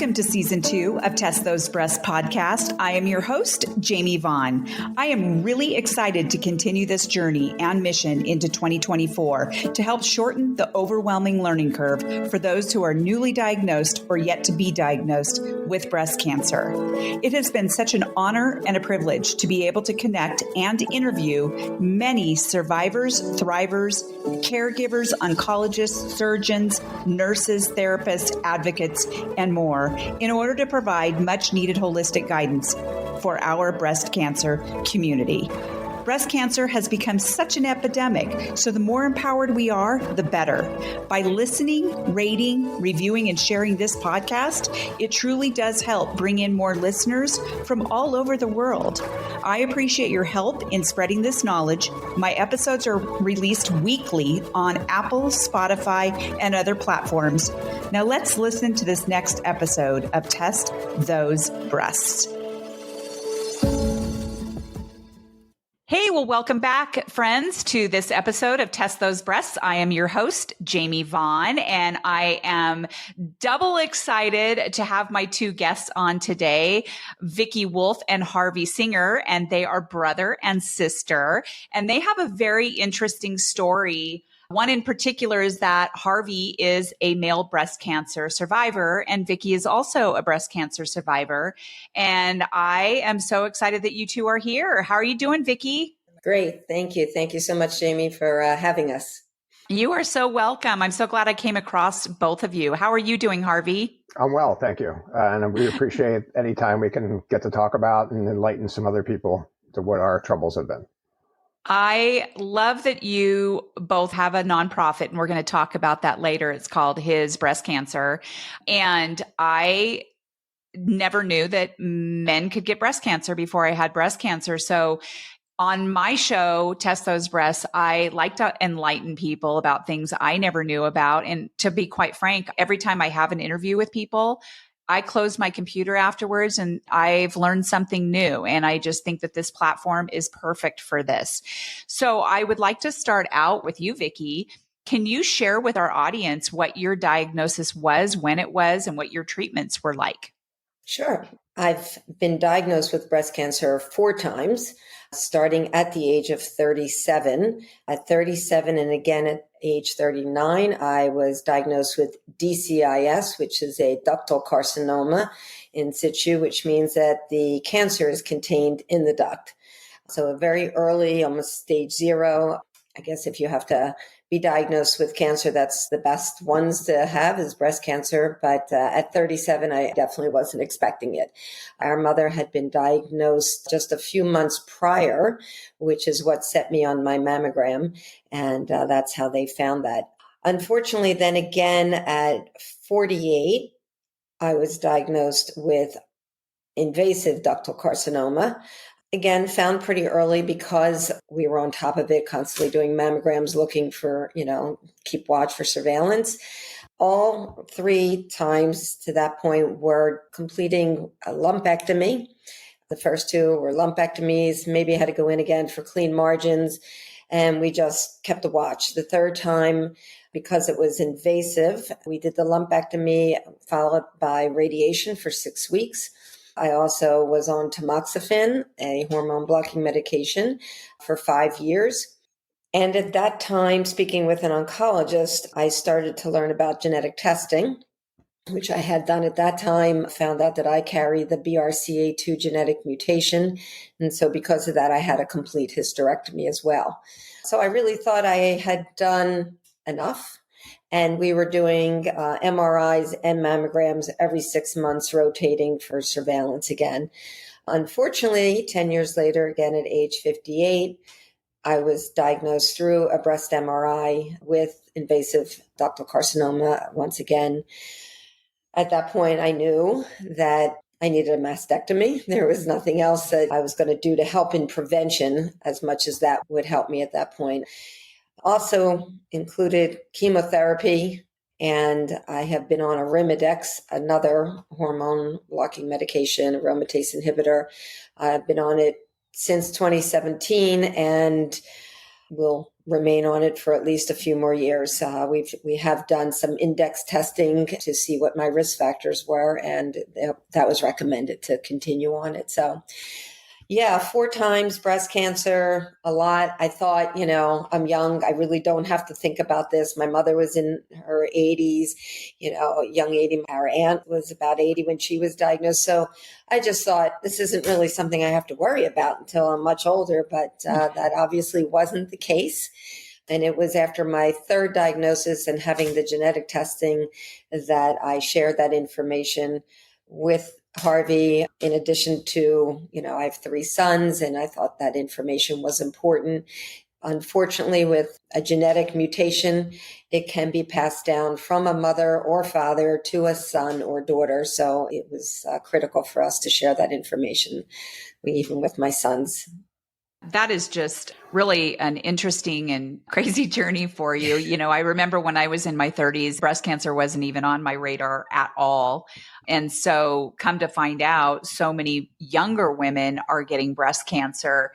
Welcome to Season 2 of Test Those Breasts podcast. I am your host, Jamie Vaughn. I am really excited to continue this journey and mission into 2024 to help shorten the overwhelming learning curve for those who are newly diagnosed or yet to be diagnosed with breast cancer. It has been such an honor and a privilege to be able to connect and interview many survivors, thrivers, caregivers, oncologists, surgeons, nurses, therapists, advocates, and more in order to provide much needed holistic guidance for our breast cancer community. Breast cancer has become such an epidemic, so the more empowered we are, the better. By listening, rating, reviewing, and sharing this podcast, it truly does help bring in more listeners from all over the world. I appreciate your help in spreading this knowledge. My episodes are released weekly on Apple, Spotify, and other platforms. Now let's listen to this next episode of Test Those Breasts. Hey, well, welcome back, friends, to this episode of Test Those Breasts. I am your host, Jamie Vaughn, and I am double excited to have my two guests on today, Vicki Wolf and Harvey Singer, and they are brother and sister, and they have a very interesting story. One in particular is that Harvey is a male breast cancer survivor and Vicki is also a breast cancer survivor. And I am so excited that you two are here. How are you doing, Vicki? Great. Thank you. Thank you so much, Jamie, for having us. You are so welcome. I'm so glad I came across both of you. How are you doing, Harvey? I'm well, thank you. And we appreciate any time we can get to talk about and enlighten some other people to what our troubles have been. I love that you both have a nonprofit, and we're going to talk about that later. It's called hisbreastcancer. And I never knew that men could get breast cancer before I had breast cancer. So on my show, Test Those Breasts, I like to enlighten people about things I never knew about. And to be quite frank, every time I have an interview with people, I close my computer afterwards and I've learned something new. And I just think that this platform is perfect for this. So I would like to start out with you, Vicki. Can you share with our audience what your diagnosis was, when it was, and what your treatments were like? Sure. I've been diagnosed with breast cancer 4 times, starting at the age of 37. At 37 and again at age 39, I was diagnosed with DCIS, which is a ductal carcinoma in situ, which means that the cancer is contained in the duct. So a very early, almost stage 0. I guess if you have to be diagnosed with cancer, that's the best ones to have is breast cancer. But at 37, I definitely wasn't expecting it. Our mother had been diagnosed just a few months prior, which is what set me on my mammogram. And that's how they found that. Unfortunately, then again, at 48, I was diagnosed with invasive ductal carcinoma. Again, found pretty early because we were on top of it, constantly doing mammograms, looking for, keep watch for surveillance. All 3 times to that point were completing a lumpectomy. The first 2 were lumpectomies, maybe I had to go in again for clean margins, and we just kept a watch. The 3rd time, because it was invasive, we did the lumpectomy followed by radiation for 6 weeks. I also was on tamoxifen, a hormone blocking medication, for 5 years. And at that time, speaking with an oncologist, I started to learn about genetic testing, which I had done at that time, found out that I carry the BRCA2 genetic mutation. And so because of that, I had a complete hysterectomy as well. So I really thought I had done enough. And we were doing MRIs and mammograms every 6 months, rotating for surveillance again. Unfortunately, 10 years later, again at age 58, I was diagnosed through a breast MRI with invasive ductal carcinoma once again. At that point, I knew that I needed a mastectomy. There was nothing else that I was going to do to help in prevention as much as that would help me at that point. Also included chemotherapy, and I have been on Arimidex, another hormone blocking medication, aromatase inhibitor. I've been on it since 2017 and will remain on it for at least a few more years. We have done some index testing to see what my risk factors were, and that was recommended to continue on it. So yeah, 4 times breast cancer, a lot. I thought, I'm young. I really don't have to think about this. My mother was in her 80s, young 80. Our aunt was about 80 when she was diagnosed. So I just thought this isn't really something I have to worry about until I'm much older. But that obviously wasn't the case. And it was after my 3rd diagnosis and having the genetic testing that I shared that information with Harvey. In addition to, I have 3 sons, and I thought that information was important. Unfortunately, with a genetic mutation, it can be passed down from a mother or father to a son or daughter. So it was critical for us to share that information, even with my sons. That is just really an interesting and crazy journey for you. I remember when I was in my 30s, breast cancer wasn't even on my radar at all. And so come to find out, so many younger women are getting breast cancer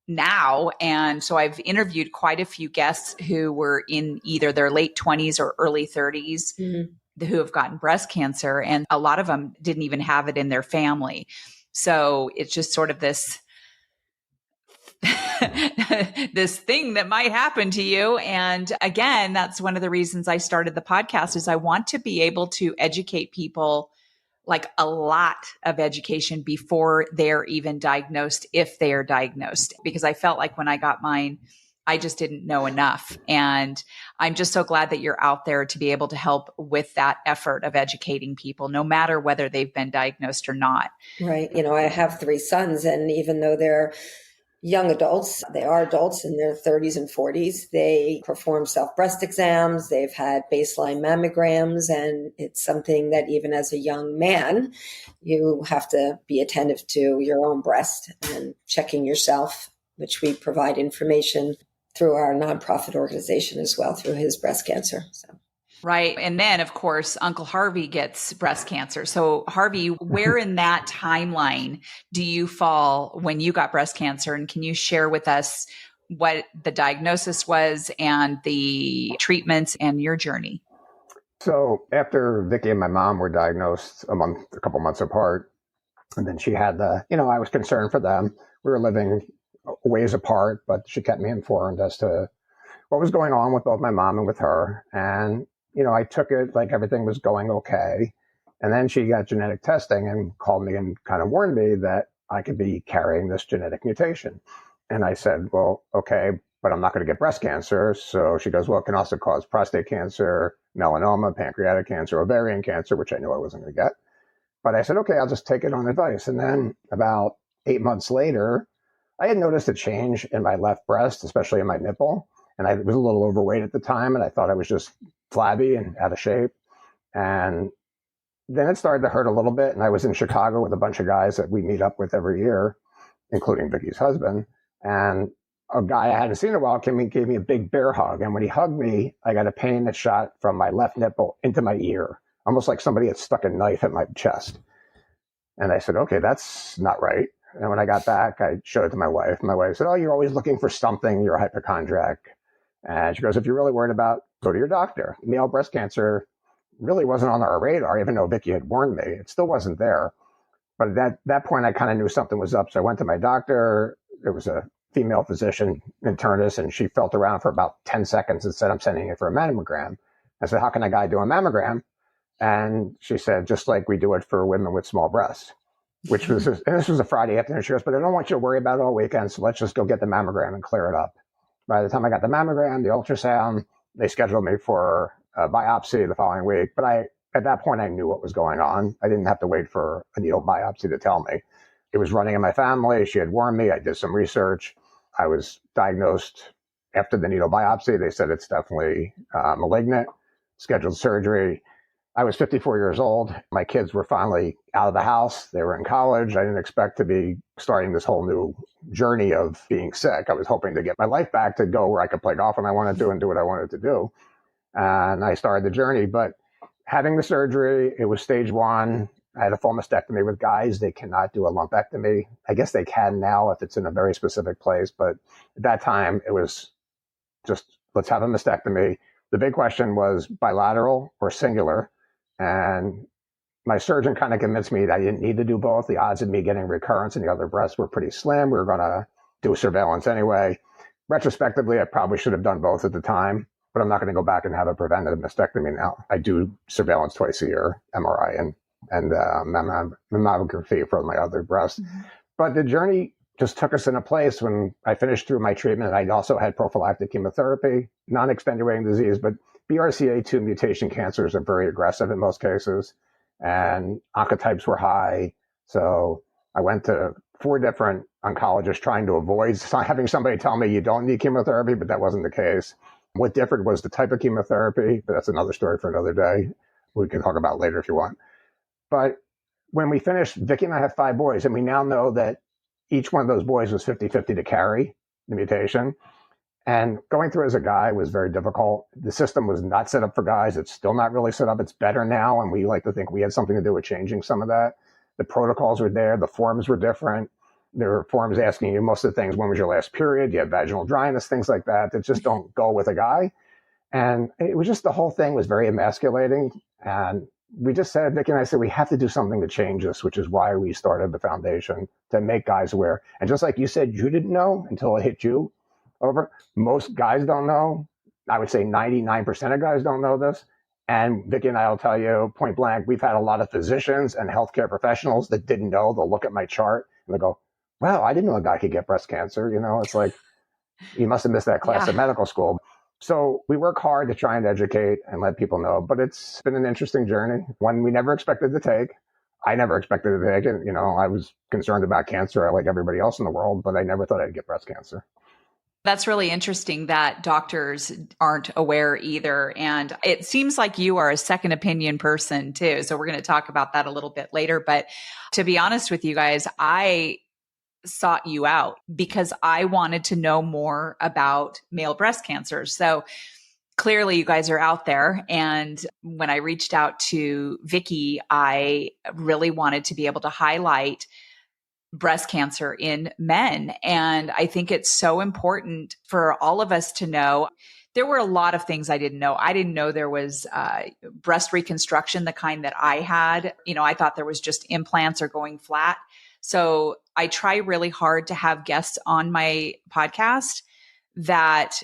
now. And so I've interviewed quite a few guests who were in either their late 20s or early 30s who have gotten breast cancer. And a lot of them didn't even have it in their family. So it's just sort of this this thing that might happen to you. And again, that's one of the reasons I started the podcast is I want to be able to educate people, like a lot of education before they're even diagnosed, if they are diagnosed, because I felt like when I got mine, I just didn't know enough. And I'm just so glad that you're out there to be able to help with that effort of educating people, no matter whether they've been diagnosed or not. Right. I have 3 sons, and even though they're young adults, they are adults in their 30s and 40s. They perform self-breast exams. They've had baseline mammograms. And it's something that even as a young man, you have to be attentive to your own breast and checking yourself, which we provide information through our nonprofit organization as well, through hisbreastcancer. So. Right. And then, of course, Uncle Harvey gets breast cancer. So, Harvey, where in that timeline do you fall when you got breast cancer? And can you share with us what the diagnosis was and the treatments and your journey? So after Vicki and my mom were diagnosed a couple months apart, and then she had I was concerned for them. We were living a ways apart, but she kept me informed as to what was going on with both my mom and with her. And I took it like everything was going okay. And then she got genetic testing and called me and kind of warned me that I could be carrying this genetic mutation. And I said, well, okay, but I'm not going to get breast cancer. So she goes, well, it can also cause prostate cancer, melanoma, pancreatic cancer, ovarian cancer, which I knew I wasn't going to get. But I said, okay, I'll just take it on advice. And then about 8 months later, I had noticed a change in my left breast, especially in my nipple. And I was a little overweight at the time, and I thought I was just flabby and out of shape. And then it started to hurt a little bit. And I was in Chicago with a bunch of guys that we meet up with every year, including Vicki's husband. And a guy I hadn't seen in a while gave me a big bear hug. And when he hugged me, I got a pain that shot from my left nipple into my ear, almost like somebody had stuck a knife at my chest. And I said, okay, that's not right. And when I got back, I showed it to my wife. My wife said, oh, you're always looking for something. You're a hypochondriac. And she goes, if you're really worried about, go to your doctor. Male breast cancer really wasn't on our radar, even though Vicki had warned me. It still wasn't there. But at that point, I kind of knew something was up. So I went to my doctor. There was a female physician, internist, and she felt around for about 10 seconds and said, I'm sending you for a mammogram. I said, how can a guy do a mammogram? And she said, just like we do it for women with small breasts, and this was a Friday afternoon. She goes, but I don't want you to worry about it all weekend. So let's just go get the mammogram and clear it up. By the time I got the mammogram, the ultrasound, they scheduled me for a biopsy the following week. But at that point, I knew what was going on. I didn't have to wait for a needle biopsy to tell me. It was running in my family. She had warned me. I did some research. I was diagnosed after the needle biopsy. They said it's definitely malignant, scheduled surgery. I was 54 years old. My kids were finally out of the house. They were in college. I didn't expect to be starting this whole new journey of being sick. I was hoping to get my life back to go where I could play golf when I wanted to and do what I wanted to do. And I started the journey. But having the surgery, it was stage 1. I had a full mastectomy. With guys, they cannot do a lumpectomy. I guess they can now if it's in a very specific place. But at that time, it was just let's have a mastectomy. The big question was bilateral or singular. And my surgeon kind of convinced me that I didn't need to do both. The odds of me getting recurrence in the other breast were pretty slim. We were going to do surveillance anyway. Retrospectively, I probably should have done both at the time, but I'm not going to go back and have a preventative mastectomy now. I do surveillance twice a year, MRI and mammography for my other breast. Mm-hmm. But the journey just took us in a place when I finished through my treatment. I also had prophylactic chemotherapy, non-extenuating disease, but BRCA2 mutation cancers are very aggressive in most cases, and oncotypes were high. So I went to 4 different oncologists trying to avoid having somebody tell me you don't need chemotherapy, but that wasn't the case. What differed was the type of chemotherapy, but that's another story for another day. We can talk about later if you want. But when we finished, Vicki and I have 5 boys, and we now know that each one of those boys was 50-50 to carry the mutation. And going through as a guy was very difficult. The system was not set up for guys. It's still not really set up. It's better now, and we like to think we had something to do with changing some of that. The protocols were there. The forms were different. There were forms asking you most of the things. When was your last period? You had vaginal dryness, things like that just don't go with a guy. And it was just, the whole thing was very emasculating. And we just said, Vicki and I said, we have to do something to change this, which is why we started the foundation, to make guys aware. And just like you said, you didn't know until it hit you over. Most guys don't know. I would say 99% of guys don't know this. And Vicki and I will tell you point blank, we've had a lot of physicians and healthcare professionals that didn't know. They'll look at my chart and they'll go, wow, I didn't know a guy could get breast cancer. You know, it's like, you must have missed that class at medical school. So we work hard to try and educate and let people know, but it's been an interesting journey, one we never expected to take. I never expected to take it. You know, I was concerned about cancer like everybody else in the world, but I never thought I'd get breast cancer. That's really interesting that doctors aren't aware either. And it seems like you are a second opinion person too. So we're going to talk about that a little bit later. But to be honest with you guys, I sought you out because I wanted to know more about male breast cancer. So clearly you guys are out there. And when I reached out to Vicki, I really wanted to be able to highlight breast cancer in men. And I think it's so important for all of us to know. There were a lot of things I didn't know. I didn't know there was breast reconstruction, the kind that I had. You know, I thought there was just implants or going flat. So I try really hard to have guests on my podcast that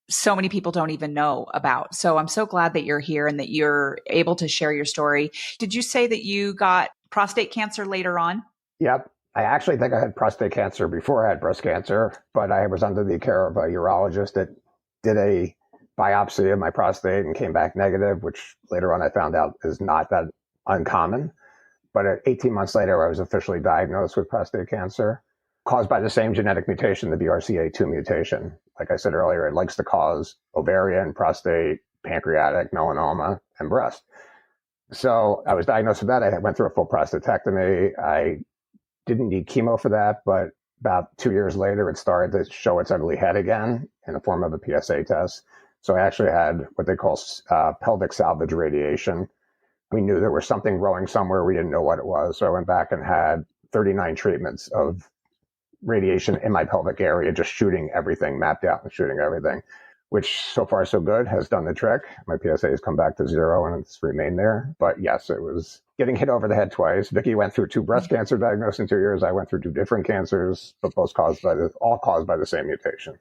so many people don't even know about. So I'm so glad that you're here and that you're able to share your story. Did you say that you got prostate cancer later on? Yep. I actually think I had prostate cancer before I had breast cancer, but I was under the care of a urologist that did a biopsy of my prostate and came back negative, which later on I found out is not that uncommon. But 18 months later, I was officially diagnosed with prostate cancer caused by the same genetic mutation, the BRCA2 mutation. Like I said earlier, it likes to cause ovarian, prostate, pancreatic, melanoma, and breast. So I was diagnosed with that. I went through a full prostatectomy. I didn't need chemo for that, but about 2 years later, it started to show its ugly head again in the form of a PSA test. So I actually had what they call pelvic salvage radiation. We knew there was something growing somewhere. We didn't know what it was. So I went back and had 39 treatments of radiation in my pelvic area, just shooting everything, mapped out and shooting everything, which so far so good, has done the trick. My PSA has come back to 0 and it's remained there. But yes, it was getting hit over the head twice. Vicki went through 2 breast cancer diagnoses in 2 years. I went through 2 different cancers, but all caused by the same mutation,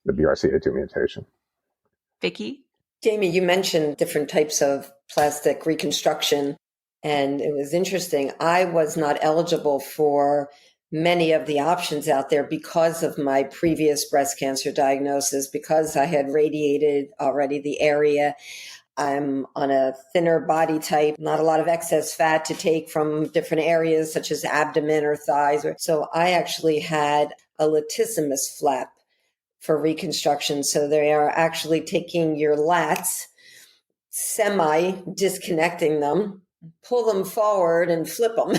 the BRCA2 mutation. Vicki? Jamie, you mentioned different types of plastic reconstruction, and it was interesting. I was not eligible for many of the options out there because of my previous breast cancer diagnosis, because I had radiated already the area. I'm on a thinner body type, not a lot of excess fat to take from different areas such as abdomen or thighs. So I actually had a latissimus flap for reconstruction. So they are actually taking your lats, semi-disconnecting them, pull them forward and flip them.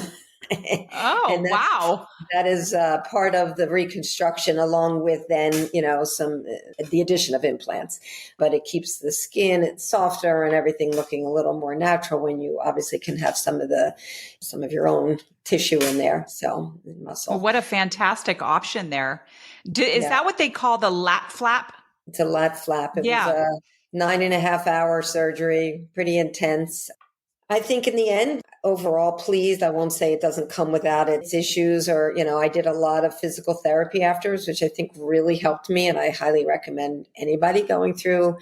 Oh, wow. That is part of the reconstruction, along with then, the addition of implants. But it keeps the skin softer and everything looking a little more natural when you obviously can have some of your own tissue in there. So muscle. Well, what a fantastic option there. Is that what they call the lat flap? It's a lat flap. It was Yeah. a 9.5 hour surgery, pretty intense. I think in the end, overall pleased. I won't say it doesn't come without its issues or, I did a lot of physical therapy afterwards, which I think really helped me. And I highly recommend anybody going through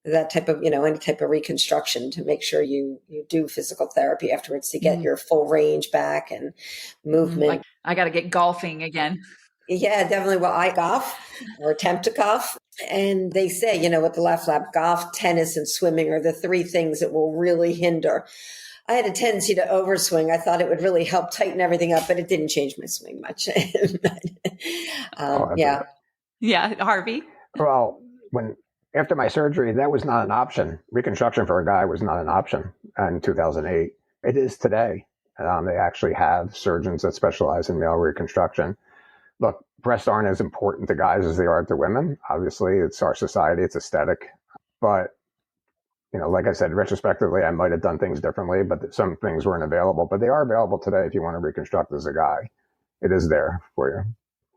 that type of, any type of reconstruction to make sure you do physical therapy afterwards to get your full range back and movement. I got to get golfing again. Yeah, definitely. Well, I golf or attempt to golf. And they say, with the left flap, golf, tennis, and swimming are the three things that will really hinder. I had a tendency to overswing. I thought it would really help tighten everything up, but it didn't change my swing much. Yeah. Yeah, Harvey. Well, after my surgery, that was not an option. Reconstruction for a guy was not an option in 2008. It is today. They actually have surgeons that specialize in male reconstruction. Look, breasts aren't as important to guys as they are to women. Obviously, it's our society, it's aesthetic. But, like I said, retrospectively, I might have done things differently, but some things weren't available. But they are available today if you want to reconstruct as a guy. It is there for you.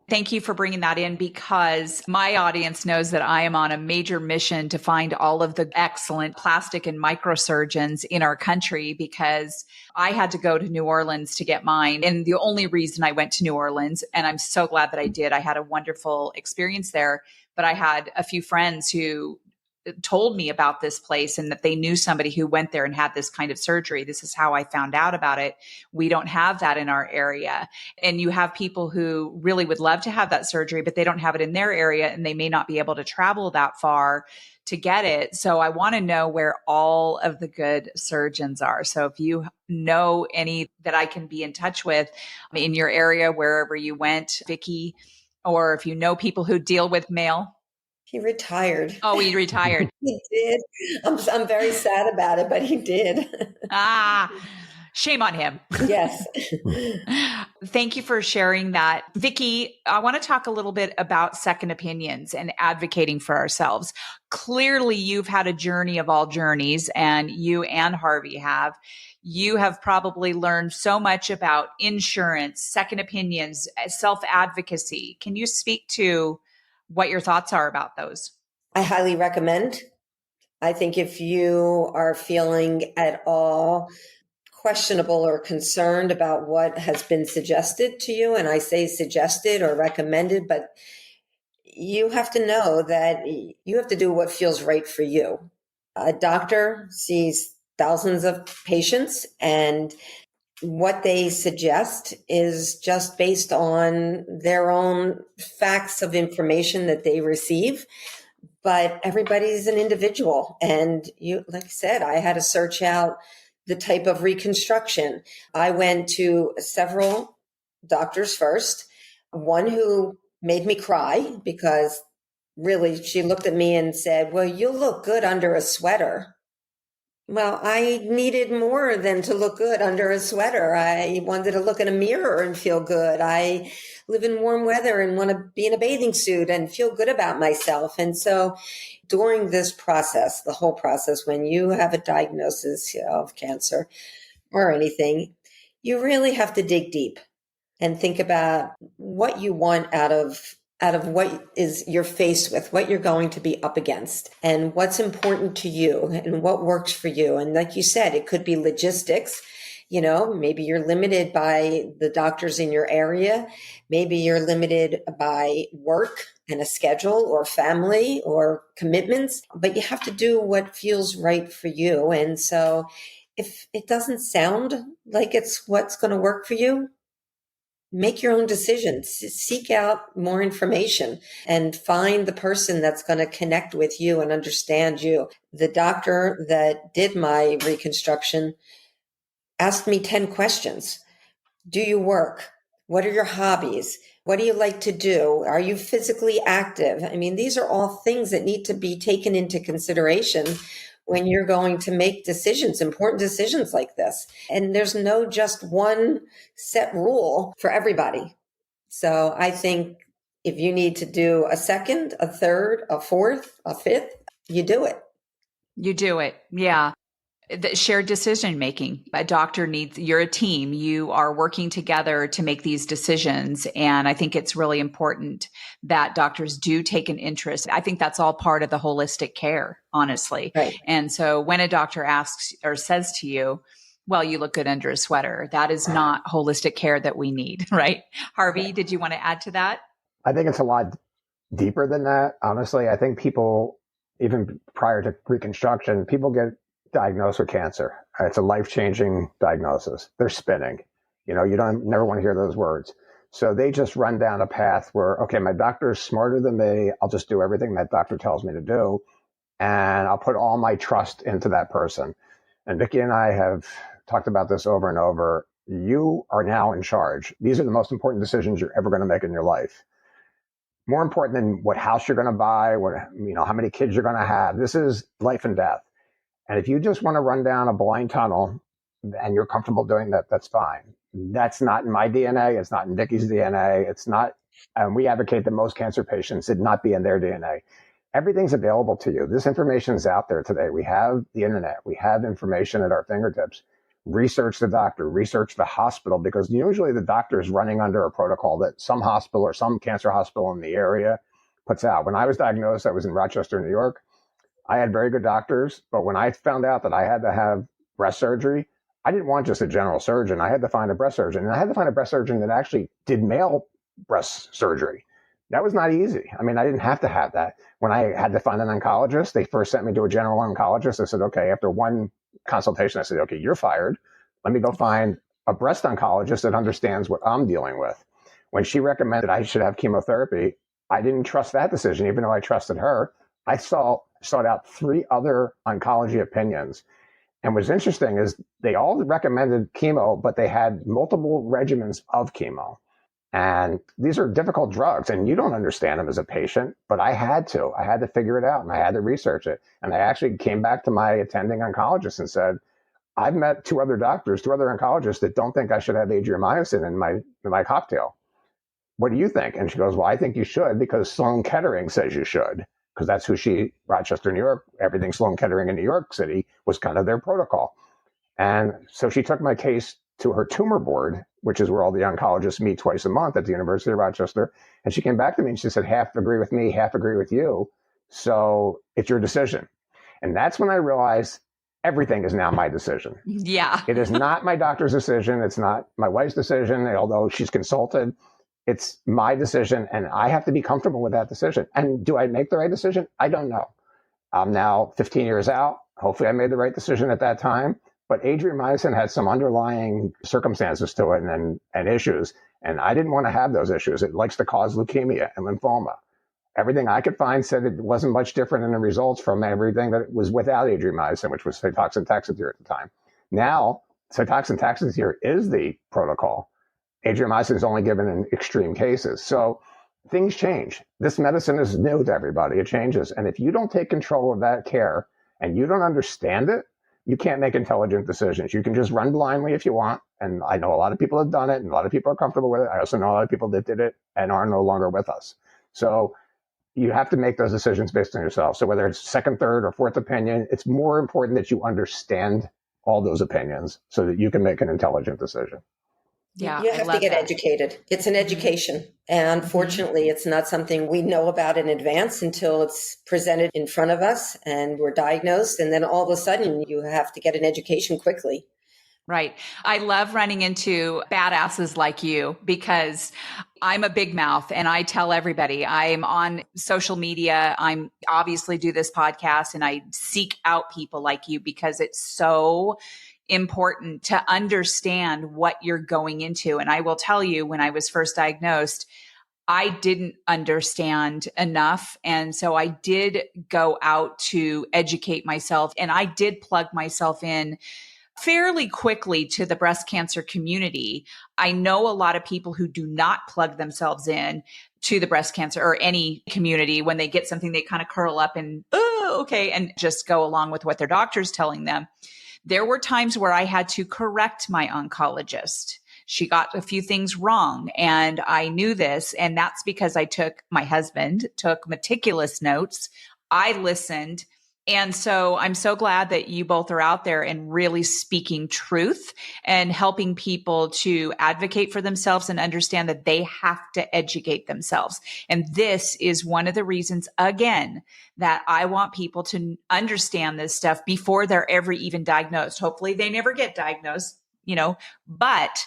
Thank you for bringing that in, because my audience knows that I am on a major mission to find all of the excellent plastic and microsurgeons in our country, because I had to go to New Orleans to get mine. And the only reason I went to New Orleans, and I'm so glad that I did, I had a wonderful experience there, but I had a few friends who told me about this place and that they knew somebody who went there and had this kind of surgery. This is how I found out about it. We don't have that in our area. And you have people who really would love to have that surgery, but they don't have it in their area and they may not be able to travel that far to get it. So I want to know where all of the good surgeons are. So if you know any that I can be in touch with in your area, wherever you went, Vicki, or if you know people who deal with male. He retired. Oh, he retired. He did. I'm very sad about it, but he did. Shame on him. Yes. Thank you for sharing that. Vicki, I want to talk a little bit about second opinions and advocating for ourselves. Clearly, you've had a journey of all journeys, and you and Harvey have. You have probably learned so much about insurance, second opinions, self-advocacy. Can you speak to what your thoughts are about those? I highly recommend. I think if you are feeling at all questionable or concerned about what has been suggested to you, and I say suggested or recommended, but you have to know that you have to do what feels right for you. A doctor sees thousands of patients, and what they suggest is just based on their own facts of information that they receive. But everybody's an individual. And like I said, I had to search out the type of reconstruction. I went to several doctors first, one who made me cry because really she looked at me and said, "Well, you look good under a sweater." Well, I needed more than to look good under a sweater. I wanted to look in a mirror and feel good. I live in warm weather and want to be in a bathing suit and feel good about myself. And so during this process, the whole process, when you have a diagnosis of cancer or anything, you really have to dig deep and think about what you want out of what is you're faced with, what you're going to be up against, and what's important to you and what works for you. And like you said, it could be logistics. Maybe you're limited by the doctors in your area. Maybe you're limited by work and a schedule or family or commitments, but you have to do what feels right for you. And so if it doesn't sound like it's what's going to work for you, make your own decisions, seek out more information and find the person that's going to connect with you and understand you. The doctor that did my reconstruction asked me 10 questions. Do you work? What are your hobbies? What do you like to do? Are you physically active? I mean, these are all things that need to be taken into consideration when you're going to make decisions, important decisions like this. And there's no just one set rule for everybody. So I think if you need to do a second, a third, a fourth, a fifth, you do it. You do it. Yeah. The shared decision making. A doctor needs, you're a team. You are working together to make these decisions. And I think it's really important that doctors do take an interest. I think that's all part of the holistic care, honestly. Right. And so when a doctor asks or says to you, well, you look good under a sweater, that is not holistic care that we need, right? Harvey, did you want to add to that? I think it's a lot deeper than that. Honestly, I think people, even prior to Reconstruction, people get diagnosed with cancer. It's a life-changing diagnosis. They're spinning. You never want to hear those words. So they just run down a path where, okay, my doctor is smarter than me. I'll just do everything that doctor tells me to do. And I'll put all my trust into that person. And Vicki and I have talked about this over and over. You are now in charge. These are the most important decisions you're ever going to make in your life. More important than what house you're going to buy, how many kids you're going to have. This is life and death. And if you just want to run down a blind tunnel and you're comfortable doing that, that's fine. That's not in my DNA. It's not in Vicki's DNA. It's not, and we advocate that most cancer patients it not be in their DNA. Everything's available to you. This information is out there today. We have the internet. We have information at our fingertips. Research the doctor, research the hospital, because usually the doctor is running under a protocol that some hospital or some cancer hospital in the area puts out. When I was diagnosed, I was in Rochester, New York. I had very good doctors, but when I found out that I had to have breast surgery, I didn't want just a general surgeon. I had to find a breast surgeon, and I had to find a breast surgeon that actually did male breast surgery. That was not easy. I mean, I didn't have to have that. When I had to find an oncologist, they first sent me to a general oncologist. I said, okay, after one consultation, I said, okay, you're fired. Let me go find a breast oncologist that understands what I'm dealing with. When she recommended I should have chemotherapy, I didn't trust that decision, even though I trusted her. I sought out 3 other oncology opinions. And what's interesting is they all recommended chemo, but they had multiple regimens of chemo. And these are difficult drugs, and you don't understand them as a patient, but I had to. I had to figure it out, and I had to research it. And I actually came back to my attending oncologist and said, I've met 2 other doctors, 2 other oncologists that don't think I should have adriamycin in my cocktail. What do you think? And she goes, well, I think you should because Sloan Kettering says you should. Because that's who Rochester, New York, everything Sloan Kettering in New York City was kind of their protocol. And so she took my case to her tumor board, which is where all the oncologists meet twice a month at the University of Rochester. And she came back to me and she said, half agree with me, half agree with you. So it's your decision. And that's when I realized everything is now my decision. Yeah. It is not my doctor's decision. It's not my wife's decision, although she's consulted. It's my decision, and I have to be comfortable with that decision. And do I make the right decision? I don't know. I'm now 15 years out. Hopefully I made the right decision at that time. But adriamycin had some underlying circumstances to it and issues. And I didn't want to have those issues. It likes to cause leukemia and lymphoma. Everything I could find said it wasn't much different in the results from everything that was without adriamycin, which was Cytoxan Taxotere at the time. Now, Cytoxan Taxotere is the protocol. Adriamycin is only given in extreme cases. So things change. This medicine is new to everybody. It changes. And if you don't take control of that care and you don't understand it, you can't make intelligent decisions. You can just run blindly if you want. And I know a lot of people have done it and a lot of people are comfortable with it. I also know a lot of people that did it and are no longer with us. So you have to make those decisions based on yourself. So whether it's second, third, or fourth opinion, it's more important that you understand all those opinions so that you can make an intelligent decision. Yeah, you have to get educated. It's an education. And unfortunately, it's not something we know about in advance until it's presented in front of us and we're diagnosed. And then all of a sudden, you have to get an education quickly. Right. I love running into badasses like you because I'm a big mouth and I tell everybody I'm on social media. I'm obviously do this podcast and I seek out people like you because it's so important to understand what you're going into. And I will tell you, when I was first diagnosed, I didn't understand enough. And so I did go out to educate myself and I did plug myself in fairly quickly to the breast cancer community. I know a lot of people who do not plug themselves in to the breast cancer or any community. When they get something, they kind of curl up and, oh, okay, and just go along with what their doctor's telling them. There were times where I had to correct my oncologist. She got a few things wrong and I knew this. And that's because my husband took meticulous notes. I listened And so I'm so glad that you both are out there and really speaking truth and helping people to advocate for themselves and understand that they have to educate themselves. And this is one of the reasons, again, that I want people to understand this stuff before they're ever even diagnosed. Hopefully they never get diagnosed, but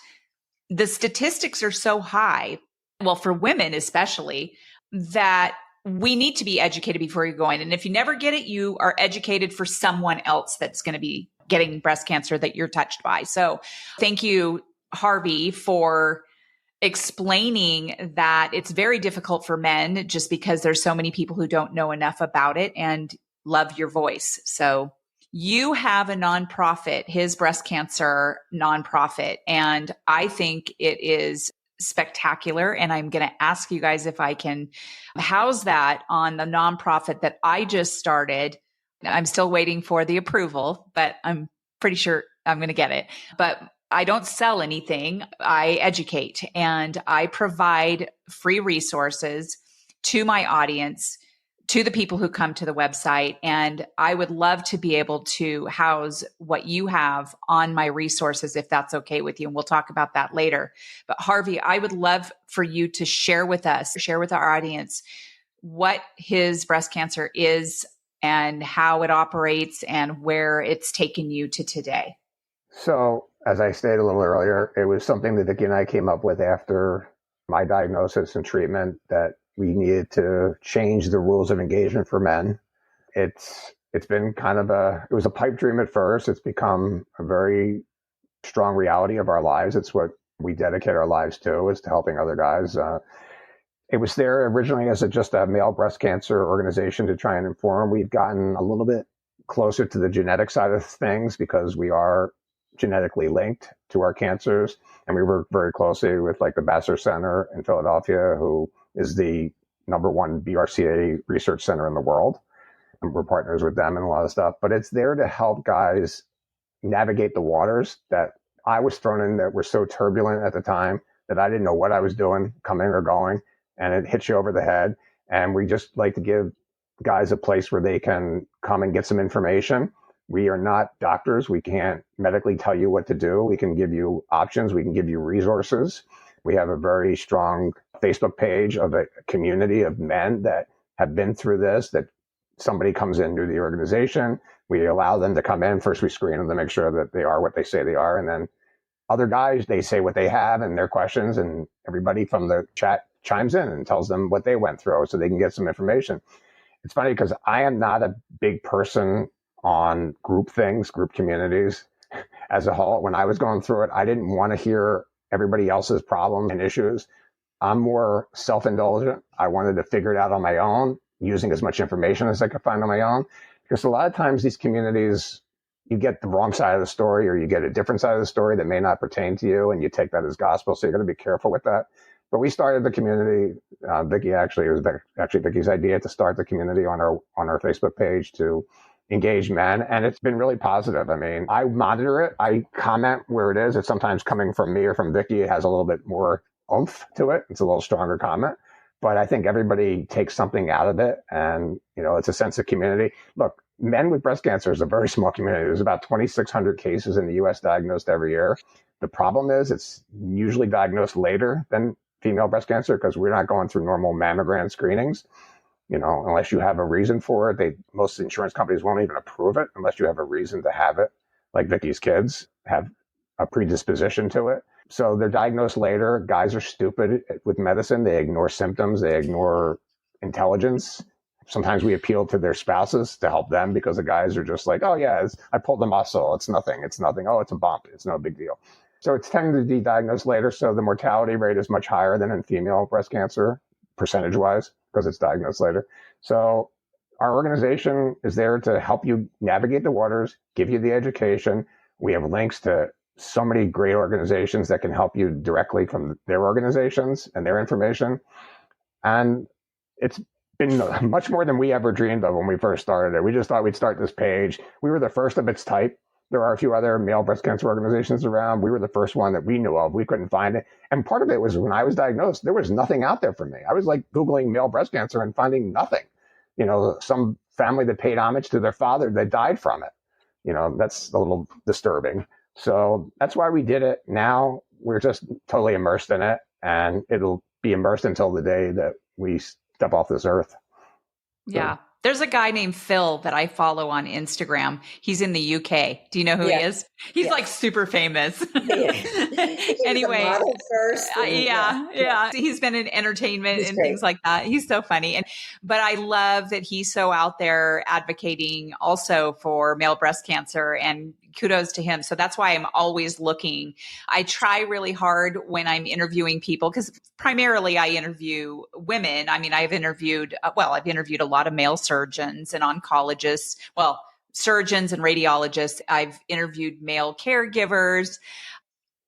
the statistics are so high, well, for women especially, that we need to be educated before you're going. And if you never get it, you are educated for someone else that's going to be getting breast cancer that you're touched by. So thank you, Harvey, for explaining that it's very difficult for men just because there's so many people who don't know enough about it, and love your voice. So you have a nonprofit, His Breast Cancer nonprofit, and I think it is spectacular. And I'm going to ask you guys if I can house that on the nonprofit that I just started. I'm still waiting for the approval, but I'm pretty sure I'm going to get it. But I don't sell anything. I educate and I provide free resources to my audience, to the people who come to the website. And I would love to be able to house what you have on my resources, if that's okay with you. And we'll talk about that later. But Harvey, I would love for you to share with us, share with our audience what His Breast Cancer is and how it operates and where it's taken you to today. So, as I stated a little earlier, it was something that Vicki and I came up with after my diagnosis and treatment, that we needed to change the rules of engagement for men. It's been kind of it was a pipe dream at first. It's become a very strong reality of our lives. It's what we dedicate our lives to, is to helping other guys. It was there originally as just a male breast cancer organization to try and inform. We've gotten a little bit closer to the genetic side of things because we are genetically linked to our cancers. And we work very closely with like the Vassar Center in Philadelphia, who is the #1 BRCA research center in the world. And we're partners with them and a lot of stuff, but it's there to help guys navigate the waters that I was thrown in, that were so turbulent at the time that I didn't know what I was doing, coming or going, and it hits you over the head. And we just like to give guys a place where they can come and get some information. We are not doctors. We can't medically tell you what to do. We can give you options. We can give you resources. We have a very strong Facebook page of a community of men that have been through this, that somebody comes into the organization. We allow them to come in. First, we screen them to make sure that they are what they say they are. And then other guys, they say what they have and their questions, and everybody from the chat chimes in and tells them what they went through so they can get some information. It's funny because I am not a big person on group things, group communities as a whole. When I was going through it, I didn't want to hear everybody else's problems and issues. I'm more self-indulgent. I wanted to figure it out on my own, using as much information as I could find on my own. Because a lot of times these communities, you get the wrong side of the story, or you get a different side of the story that may not pertain to you, and you take that as gospel. So you're going to be careful with that. But we started the community. Vicki, actually, it was actually Vicki's idea to start the community on our Facebook page to engage men, and it's been really positive. I mean, I monitor it. I comment where it is. It's sometimes coming from me or from Vicki. It has a little bit more oomph to it. It's a little stronger comment, but I think everybody takes something out of it, and it's a sense of community. Look, men with breast cancer is a very small community. There's about 2,600 cases in the U.S. diagnosed every year. The problem is it's usually diagnosed later than female breast cancer because we're not going through normal mammogram screenings. Unless you have a reason for it, most insurance companies won't even approve it unless you have a reason to have it. Like Vicki's kids have a predisposition to it. So they're diagnosed later. Guys are stupid with medicine. They ignore symptoms. They ignore intelligence. Sometimes we appeal to their spouses to help them because the guys are just like, oh yeah, I pulled the muscle. It's nothing. It's nothing. Oh, it's a bump. It's no big deal. So it's tending to be diagnosed later. So the mortality rate is much higher than in female breast cancer, percentage-wise, because it's diagnosed later. So our organization is there to help you navigate the waters, give you the education. We have links to so many great organizations that can help you directly from their organizations and their information. And it's been much more than we ever dreamed of when we first started it. We just thought we'd start this page. We were the first of its type. There are a few other male breast cancer organizations around. We were the first one that we knew of. We couldn't find it. And part of it was when I was diagnosed, there was nothing out there for me. I was like Googling male breast cancer and finding nothing. Some family that paid homage to their father that died from it. That's a little disturbing. So that's why we did it. Now we're just totally immersed in it, and it'll be immersed until the day that we step off this earth. Yeah. There's a guy named Phil that I follow on Instagram. He's in the UK. Do you know who he is? He's like super famous. Anyway, model first. Yeah. He's been in entertainment and things like that. He's so funny. But I love that he's so out there advocating also for male breast cancer, and kudos to him. So that's why I'm always looking. I try really hard when I'm interviewing people, because primarily I interview women. I mean, I've interviewed a lot of male surgeons and oncologists, surgeons and radiologists. I've interviewed male caregivers.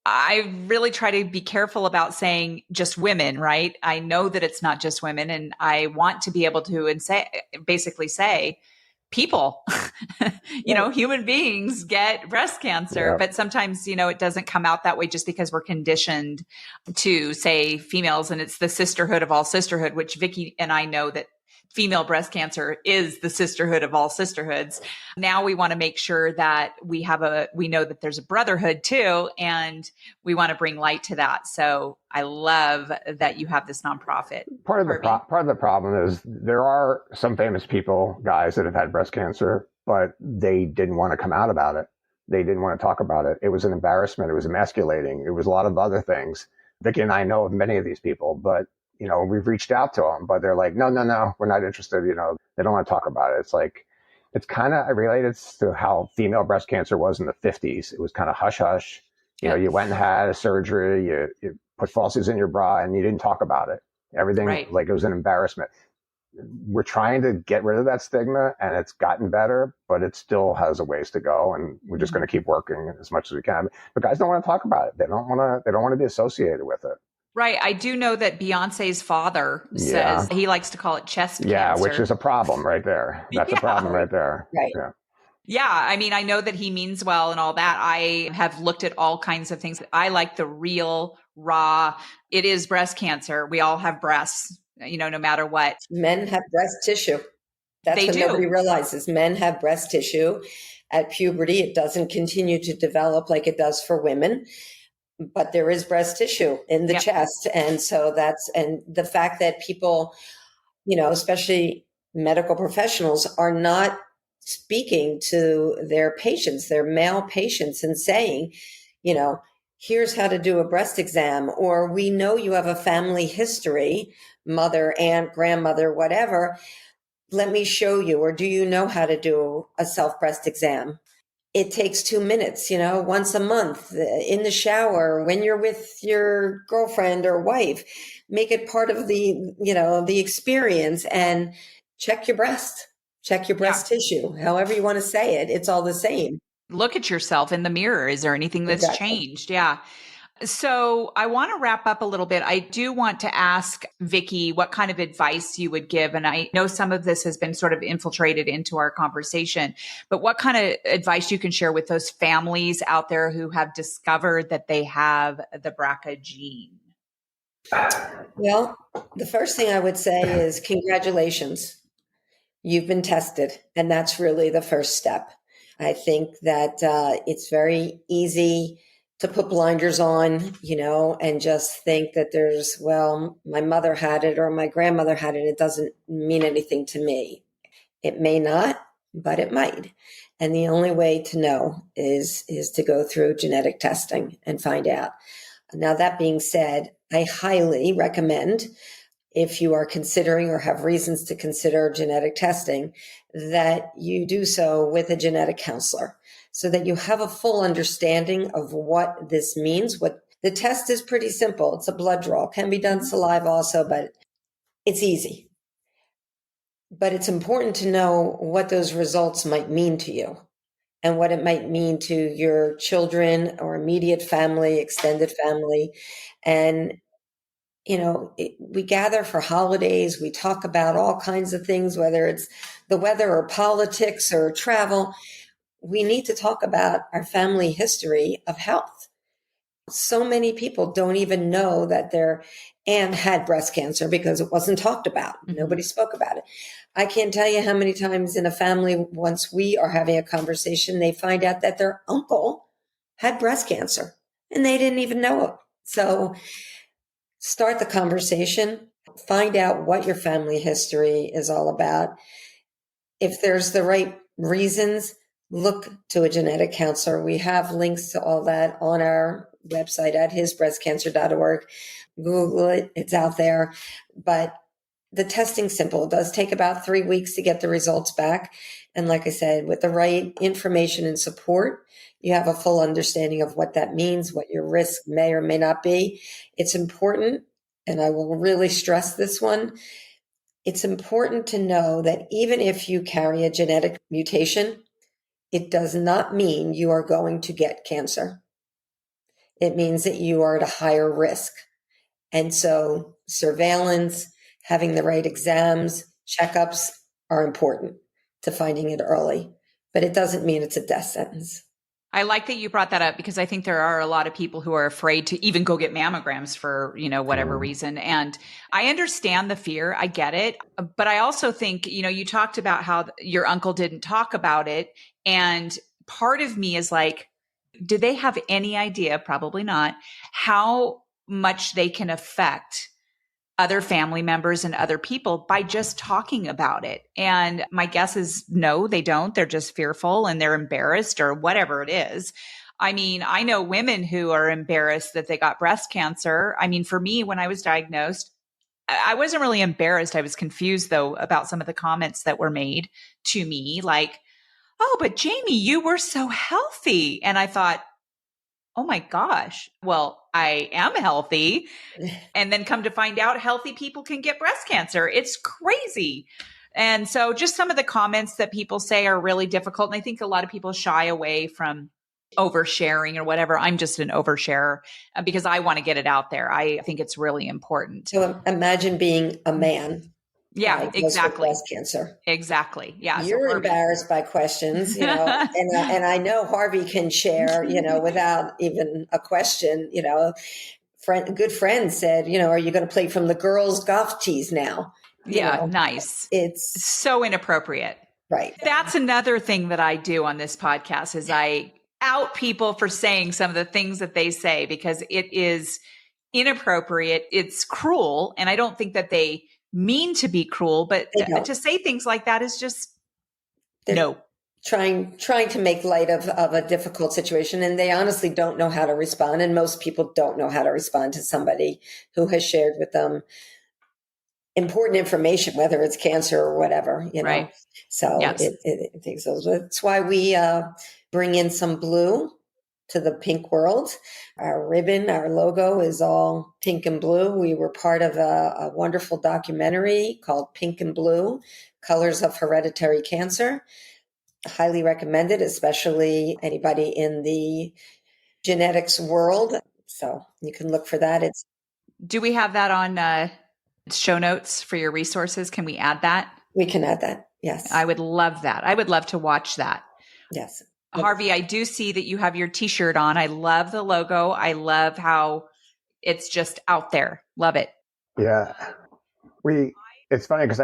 I really try to be careful about saying just women, right? I know that it's not just women, and I want to be able to basically say, people, human beings get breast cancer, but sometimes, it doesn't come out that way just because we're conditioned to say females, and it's the sisterhood of all sisterhood, which Vicki and I know that female breast cancer is the sisterhood of all sisterhoods. Now we want to make sure that we know that there's a brotherhood too, and we want to bring light to that. So I love that you have this nonprofit. Part of the problem is there are some famous people, guys, that have had breast cancer, but they didn't want to come out about it. They didn't want to talk about it. It was an embarrassment. It was emasculating. It was a lot of other things. Vicki and I know of many of these people, but we've reached out to them, but they're like, no, we're not interested. They don't want to talk about it. It's kind of, I relate it to how female breast cancer was in the 50s. It was kind of hush hush. You went and had a surgery, you put falsies in your bra, and you didn't talk about it. Everything, like it was an embarrassment. We're trying to get rid of that stigma, and it's gotten better, but it still has a ways to go. And we're just going to keep working as much as we can. But guys don't want to talk about it. They don't want to be associated with it. Right. I do know that Beyonce's father says he likes to call it chest cancer. Yeah, which is a problem right there. That's a problem right there. Right. Yeah. I mean, I know that he means well and all that. I have looked at all kinds of things. I like the real, raw, it is breast cancer. We all have breasts, no matter what. Men have breast tissue. That's what nobody realizes. Men have breast tissue. At puberty, it doesn't continue to develop like it does for women. But there is breast tissue in the chest. And so and the fact that people, especially medical professionals, are not speaking to their patients, their male patients, and saying, here's how to do a breast exam, or we know you have a family history, mother, aunt, grandmother, whatever. Let me show you, or do you know how to do a self-breast exam? It takes 2 minutes, once a month in the shower, when you're with your girlfriend or wife. Make it part of the experience, and check your breast tissue, however you want to say it. It's all the same. Look at yourself in the mirror. Is there anything that's changed? Yeah. So I want to wrap up a little bit. I do want to ask Vicki what kind of advice you would give. And I know some of this has been sort of infiltrated into our conversation, but what kind of advice you can share with those families out there who have discovered that they have the BRCA gene? Well, the first thing I would say is congratulations. You've been tested, and that's really the first step. I think that it's very easy to put blinders on, and just think that my mother had it or my grandmother had it. It doesn't mean anything to me. It may not, but it might. And the only way to know is to go through genetic testing and find out. Now, that being said, I highly recommend, if you are considering or have reasons to consider genetic testing, that you do so with a genetic counselor, so that you have a full understanding of what this means. What the test is pretty simple. It's a blood draw. Can be done saliva also, but it's easy. But it's important to know what those results might mean to you and what it might mean to your children or immediate family, extended family. And, we gather for holidays. We talk about all kinds of things, whether it's the weather or politics or travel. We need to talk about our family history of health. So many people don't even know that their aunt had breast cancer because it wasn't talked about. Mm-hmm. Nobody spoke about it. I can't tell you how many times in a family, once we are having a conversation, they find out that their uncle had breast cancer and they didn't even know it. So start the conversation, find out what your family history is all about. If there's the right reasons, look to a genetic counselor. We have links to all that on our website at hisbreastcancer.org. Google it, it's out there. But the testing's simple. It does take about 3 weeks to get the results back. And like I said, with the right information and support, you have a full understanding of what that means, what your risk may or may not be. It's important, and I will really stress this one. It's important to know that even if you carry a genetic mutation, it does not mean you are going to get cancer. It means that you are at a higher risk. And so surveillance, having the right exams, checkups are important to finding it early, but it doesn't mean it's a death sentence. I like that you brought that up because I think there are a lot of people who are afraid to even go get mammograms for, whatever reason. And I understand the fear. I get it. But I also think, you talked about how your uncle didn't talk about it. And part of me is like, did they have any idea? Probably not. How much they can affect other family members and other people by just talking about it. And my guess is no, they don't. They're just fearful and they're embarrassed or whatever it is. I mean, I know women who are embarrassed that they got breast cancer. I mean, for me, when I was diagnosed, I wasn't really embarrassed. I was confused though about some of the comments that were made to me, like, oh, but Jamie, you were so healthy. And I thought, oh my gosh, well, I am healthy. And then come to find out healthy people can get breast cancer. It's crazy. And so just some of the comments that people say are really difficult. And I think a lot of people shy away from oversharing or whatever. I'm just an oversharer because I want to get it out there. I think it's really important. So imagine being a man. Yeah, exactly. Breast cancer. Exactly. Yeah. You're embarrassed by questions, and I know Harvey can share, without even a question, good friend said, are you going to play from the girls' golf tees now? Nice. It's so inappropriate. Right. That's another thing that I do on this podcast is I out people for saying some of the things that they say because it is inappropriate. It's cruel. And I don't think that they mean to be cruel, but to say things like that is just no. Trying to make light of a difficult situation, and they honestly don't know how to respond. And most people don't know how to respond to somebody who has shared with them important information, whether it's cancer or whatever, Right. So yes. it takes those. That's why we bring in some blue to the pink world. Our ribbon, our logo is all pink and blue. We were part of a wonderful documentary called Pink and Blue, Colors of Hereditary Cancer. Highly recommended, especially anybody in the genetics world. So you can look for that. Do we have that on show notes for your resources? Can we add that? We can add that. Yes. I would love that. I would love to watch that. Yes. Harvey, I do see that you have your t-shirt on. I love the logo. I love how it's just out there. Love it. Yeah. It's funny because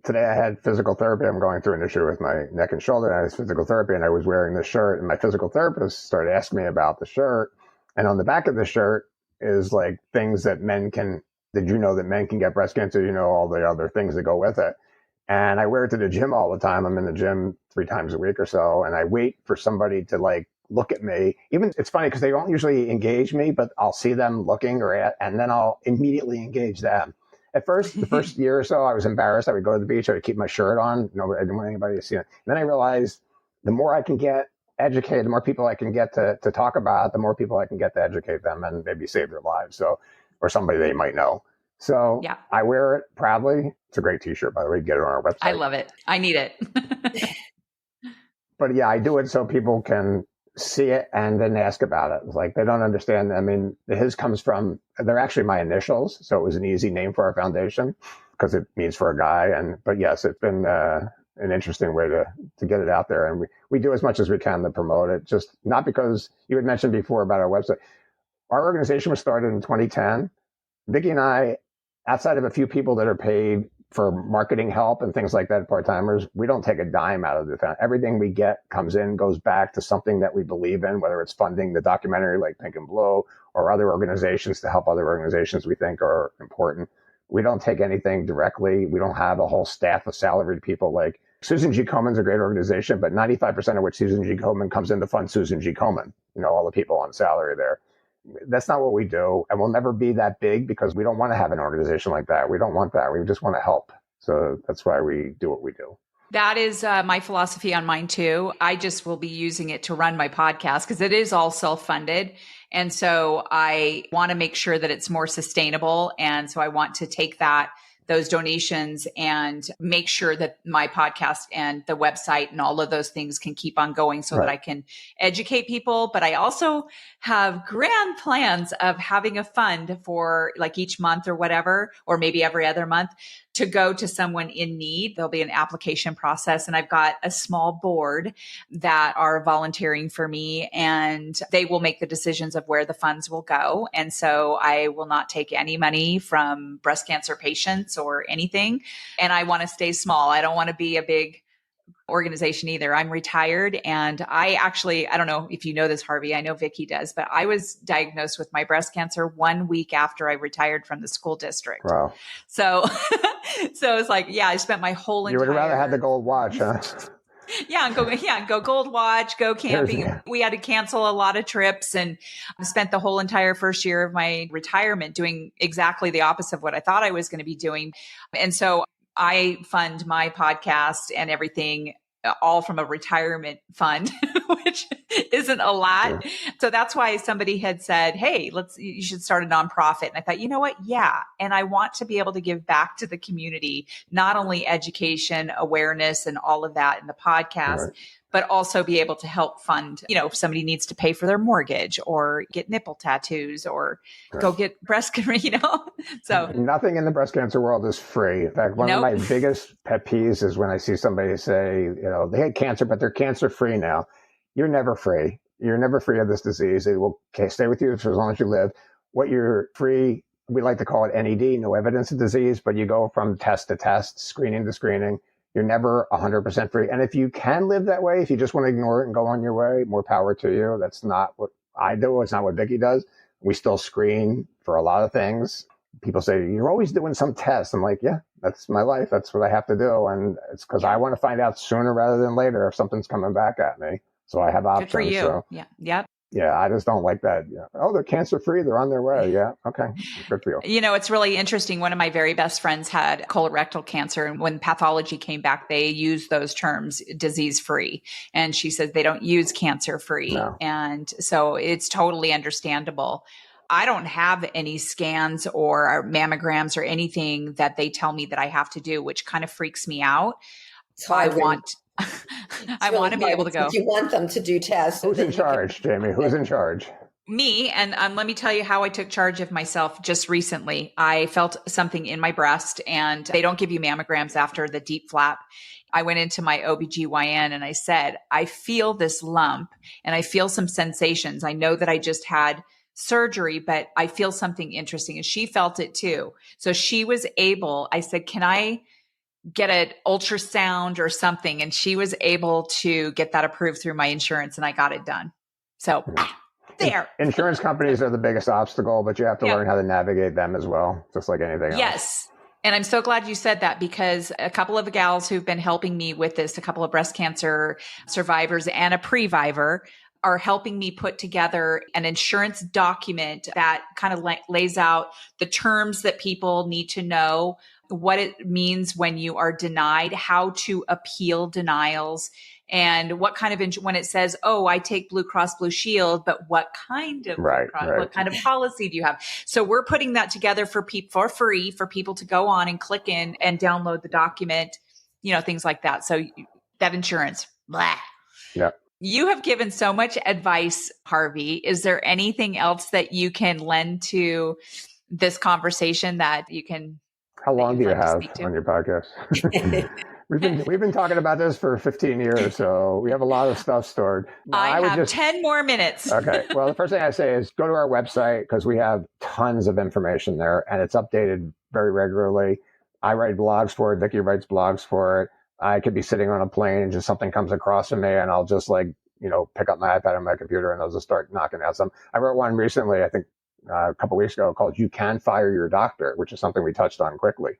today I had physical therapy. I'm going through an issue with my neck and shoulder, and I had physical therapy, and I was wearing this shirt, and my physical therapist started asking me about the shirt. And on the back of the shirt is like things that did you know that men can get breast cancer? All the other things that go with it. And I wear it to the gym all the time. I'm in the gym 3 times a week or so, and I wait for somebody to look at me. Even it's funny because they don't usually engage me, but I'll see them looking and then I'll immediately engage them. At first, the first year or so, I was embarrassed. I would go to the beach. I would keep my shirt on. I didn't want anybody to see it. And then I realized the more I can get educated, the more people I can get to talk about, the more people I can get to educate them and maybe save their lives. So, or somebody they might know. So yeah. I wear it proudly. It's a great t-shirt, by the way. Get it on our website. I love it. I need it. But yeah, I do it so people can see it and then ask about it. It's like they don't understand. I mean, his comes from, they're actually my initials. So it was an easy name for our foundation because it means for a guy. But yes, it's been an interesting way to get it out there. And we do as much as we can to promote it. Just not because you had mentioned before about our website. Our organization was started in 2010. Vicki and I, outside of a few people that are paid for marketing help and things like that, part-timers, we don't take a dime out of the fund. Everything we get comes in, goes back to something that we believe in, whether it's funding the documentary like Pink and Blue or other organizations to help other organizations we think are important. We don't take anything directly. We don't have a whole staff of salaried people. Like Susan G. Komen's a great organization, but 95% of which Susan G. Komen comes in to fund Susan G. Komen, all the people on salary there. That's not what we do. And we'll never be that big because we don't want to have an organization like that. We don't want that. We just want to help. So that's why we do what we do. That is my philosophy on mine too. I just will be using it to run my podcast because it is all self-funded. And so I want to make sure that it's more sustainable. And so I want to take those donations and make sure that my podcast and the website and all of those things can keep on going so that I can educate people. But I also have grand plans of having a fund for like each month or whatever, or maybe every other month, to go to someone in need. There'll be an application process, and I've got a small board that are volunteering for me, and they will make the decisions of where the funds will go. And so I will not take any money from breast cancer patients or anything. And I want to stay small. I don't want to be a big organization either. I'm retired, and I don't know if you know this, Harvey, I know Vicki does, but I was diagnosed with my breast cancer 1 week after I retired from the school district. Wow. So it's like, I spent my whole You would have rather had the gold watch, huh? Go gold watch, go camping. We had to cancel a lot of trips, and I spent the whole entire first year of my retirement doing exactly the opposite of what I thought I was going to be doing. And so I fund my podcast and everything all from a retirement fund, which isn't a lot. Sure. So that's why somebody had said, hey, you should start a nonprofit. And I thought, you know what? Yeah. And I want to be able to give back to the community, not only education, awareness, and all of that in the podcast, but also be able to help fund, if somebody needs to pay for their mortgage or get nipple tattoos or go get breast cancer, So nothing in the breast cancer world is free. In fact, one of my biggest pet peeves is when I see somebody say, they had cancer, but they're cancer free now. You're never free. You're never free of this disease. It will stay with you for as long as you live. What you're free, we like to call it NED, no evidence of disease, but you go from test to test, screening to screening. You're never 100% free. And if you can live that way, if you just want to ignore it and go on your way, more power to you. That's not what I do. It's not what Vicki does. We still screen for a lot of things. People say, you're always doing some tests. I'm like, yeah, that's my life. That's what I have to do. And it's because I want to find out sooner rather than later if something's coming back at me. So I have options. Good for you. So. Yeah. Yep. Yeah, I just don't like that. Oh, they're cancer free. They're on their way. Yeah. Okay. Good for you. It's really interesting. One of my very best friends had colorectal cancer. And when pathology came back, they used those terms, disease free. And she said they don't use cancer free. No. And so it's totally understandable. I don't have any scans or mammograms or anything that they tell me that I have to do, which kind of freaks me out. So I want to be able to go. You want them to do tests. Who's in charge, Jamie? Who's in charge? Me. And let me tell you how I took charge of myself just recently. I felt something in my breast, and they don't give you mammograms after the deep flap. I went into my OBGYN and I said, I feel this lump and I feel some sensations. I know that I just had surgery, but I feel something interesting. And she felt it too. So she was able, I said, can I get an ultrasound or something? And she was able to get that approved through my insurance, and I got it done. So there. Insurance companies are the biggest obstacle, but you have to learn how to navigate them as well, just like anything else. Yes. And I'm so glad you said that, because a couple of gals who've been helping me with this, a couple of breast cancer survivors and a previvor, are helping me put together an insurance document that kind of lays out the terms that people need to know, what it means when you are denied, how to appeal denials, and what kind of, when it says, oh, I take Blue Cross Blue Shield, but what kind of what kind of policy do you have? So we're putting that together for free for people to go on and click in and download the document, things like that. So that insurance, blah. Yeah. You have given so much advice, Harvey. Is there anything else that you can lend to this conversation that you can? How long do you have on your podcast? We've been talking about this for 15 years, so we have a lot of stuff stored. I have 10 more minutes. Okay. Well, the first thing I say is go to our website, because we have tons of information there, and it's updated very regularly. I write blogs for it. Vicki writes blogs for it. I could be sitting on a plane and just something comes across from me and I'll just pick up my iPad and my computer and I'll just start knocking out some. I wrote one recently, I think a couple of weeks ago, called "You Can Fire Your Doctor," which is something we touched on quickly.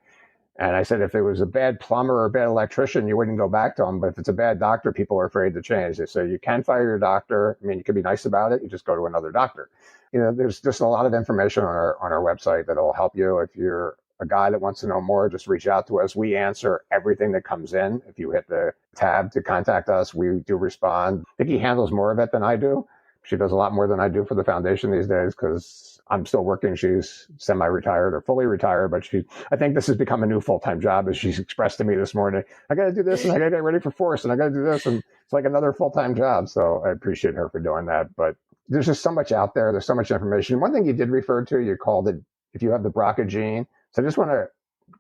And I said, if it was a bad plumber or a bad electrician, you wouldn't go back to him. But if it's a bad doctor, people are afraid to change. They say, you can fire your doctor. I mean, you can be nice about it. You just go to another doctor. There's just a lot of information on our website that'll help you. If you're a guy that wants to know more, just reach out to us. We answer everything that comes in. If you hit the tab to contact us, we do respond. Vicki handles more of it than I do. She does a lot more than I do for the foundation these days because I'm still working. She's semi-retired or fully retired, but I think this has become a new full-time job, as she's expressed to me this morning. I got to do this and I got to get ready for force and I got to do this. And it's like another full-time job. So I appreciate her for doing that. But there's just so much out there. There's so much information. One thing you did refer to, you called it, if you have the BRCA gene. So I just want to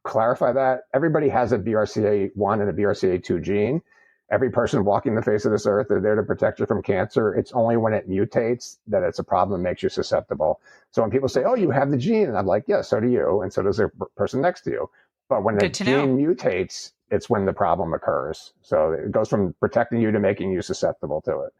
clarify that. Everybody has a BRCA1 and a BRCA2 gene. Every person walking the face of this earth, they're there to protect you from cancer. It's only when it mutates that it's a problem, makes you susceptible. So when people say, oh, you have the gene, and I'm like, yeah, so do you. And so does the person next to you. But when the gene mutates, it's when the problem occurs. So it goes from protecting you to making you susceptible to it.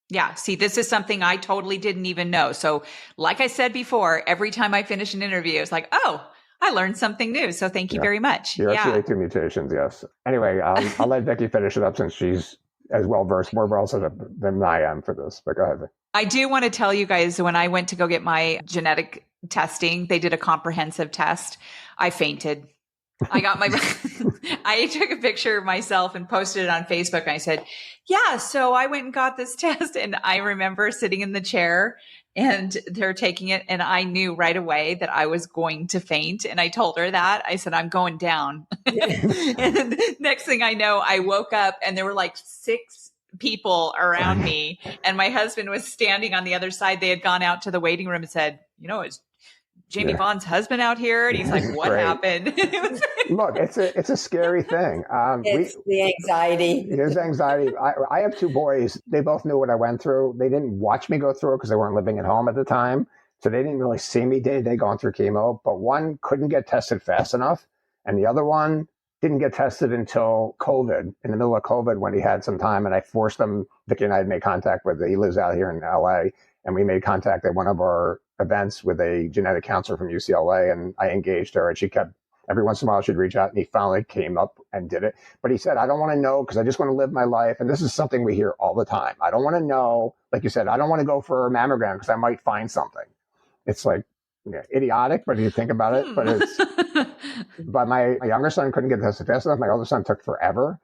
Yeah. See, this is something I totally didn't even know. So like I said before, every time I finish an interview, it's like, oh, I learned something new. So thank you very much. BRCA2 mutations, yes. Anyway, I'll let Vicki finish it up since she's as well-versed, more versed than I am for this. But go ahead. I do want to tell you guys, when I went to go get my genetic testing, they did a comprehensive test. I fainted. I took a picture of myself and posted it on Facebook. And I said, yeah, so I went and got this test. And I remember sitting in the chair and they're taking it. And I knew right away that I was going to faint. And I told her that. I said, I'm going down. And next thing I know, I woke up and there were like 6 people around me. And my husband was standing on the other side. They had gone out to the waiting room and said, is Jamie Vaughn's husband out here? And he's like, what happened? Look, it's a scary thing. It's the anxiety. There's anxiety. I have 2 boys. They both knew what I went through. They didn't watch me go through it because they weren't living at home at the time. So they didn't really see me day to day going through chemo. But one couldn't get tested fast enough. And the other one didn't get tested until COVID, in the middle of COVID, when he had some time. And I forced him, Vicki and I had made contact with him. He lives out here in LA. And we made contact at one of our events with a genetic counselor from UCLA, and I engaged her, and she kept, every once in a while she'd reach out, and he finally came up and did it. But he said, I don't want to know because I just want to live my life. And this is something we hear all the time. I don't want to know, like you said, I don't want to go for a mammogram because I might find something. It's like idiotic, but you think about it, but it's, but my younger son couldn't get tested fast enough. My older son took forever.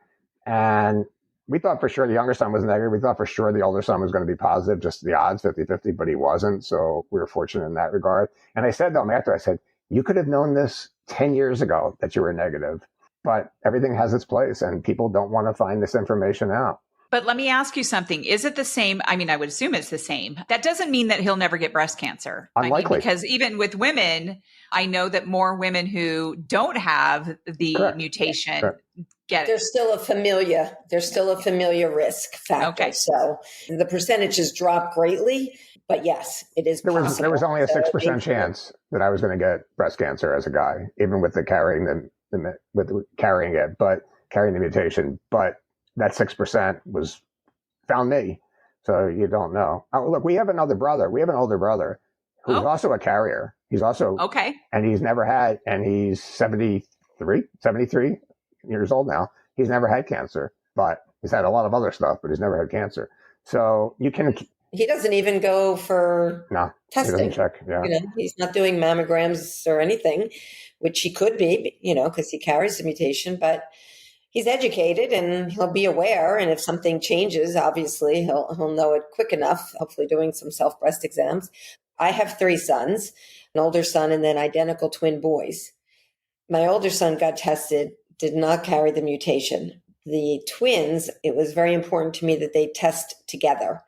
And we thought for sure the younger son was negative. We thought for sure the older son was going to be positive, just the odds 50-50, but he wasn't. So we were fortunate in that regard. And I said to him after, I said, you could have known this 10 years ago that you were negative, but everything has its place and people don't want to find this information out. But let me ask you something. Is it the same? I mean, I would assume it's the same. That doesn't mean that he'll never get breast cancer. Unlikely. Because even with women, I know that more women who don't have the mutation get it. There's still a familiar risk factor. Okay. So the percentages drop greatly, but yes, it is possible. There was only a 6% chance that I was going to get breast cancer as a guy, even with the carrying the mutation. But that 6% was found me. So you don't know. Oh, look, we have another brother. We have an older brother who's also a carrier. He's also, and he's never had, and he's 73 years old now. He's never had cancer, but he's had a lot of other stuff, but he's never had cancer. So you can. He doesn't even go for testing. He doesn't check. Yeah. He's not doing mammograms or anything, which he could be, because he carries the mutation, but he's educated and he'll be aware. And if something changes, obviously he'll know it quick enough, hopefully doing some self-breast exams. I have 3 sons, an older son and then identical twin boys. My older son got tested, did not carry the mutation. The twins, it was very important to me that they test together